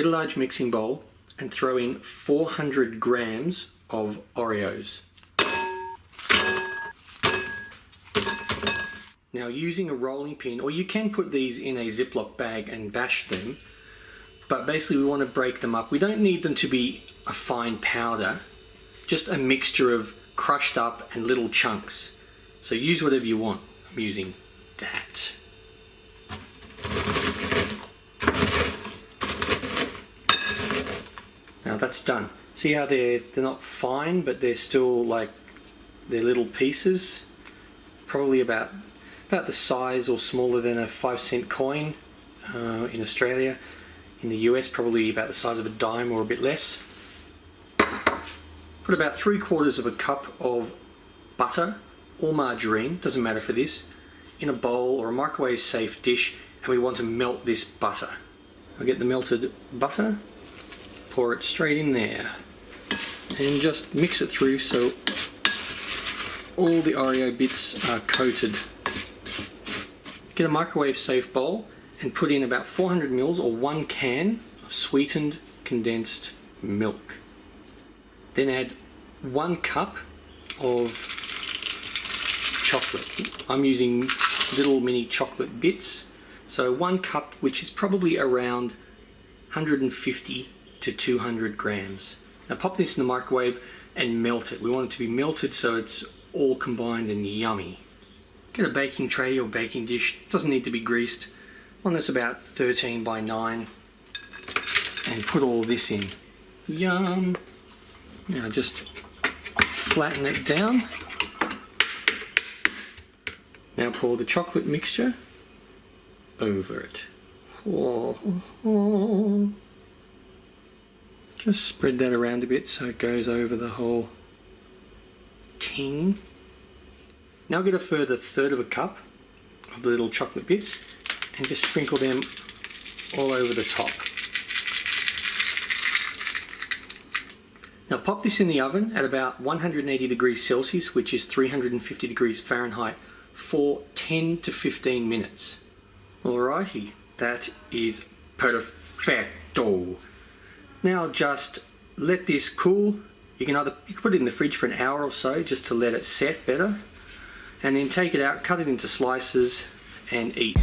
Get a large mixing bowl and throw in 400 grams of Oreos. Now using a rolling pin, or you can put these in a Ziploc bag and bash them, but basically we want to break them up. We don't need them to be a fine powder, just a mixture of crushed up and little chunks. So use whatever you want. I'm using that. Now that's done. See how they're not fine, but they're still like, they're little pieces, probably about the size or smaller than a 5-cent coin in Australia. In the US, probably about the size of a dime or a bit less. Put about 3/4 of a cup of butter or margarine, doesn't matter for this, in a bowl or a microwave safe dish, and we want to melt this butter. I'll get the melted butter, pour it straight in there, and just mix it through so all the Oreo bits are coated. Get a microwave safe bowl and put in about 400 ml or 1 can of sweetened condensed milk. Then add 1 cup of chocolate. I'm using little mini chocolate bits, so 1 cup, which is probably around 150 to 200 grams. Now pop this in the microwave and melt it. We want it to be melted so it's all combined and yummy. Get a baking tray or baking dish, doesn't need to be greased, one that's about 13 by 9, and put all this in. Yum! Now just flatten it down. Now pour the chocolate mixture over it. Just spread that around a bit so it goes over the whole ting. Now get a further 1/3 of a cup of the little chocolate bits and just sprinkle them all over the top. Now pop this in the oven at about 180 degrees Celsius, which is 350 degrees Fahrenheit, for 10 to 15 minutes. Alrighty, that is perfecto. Now just let this cool. You can put it in the fridge for an hour or so just to let it set better, and then take it out, cut it into slices and eat.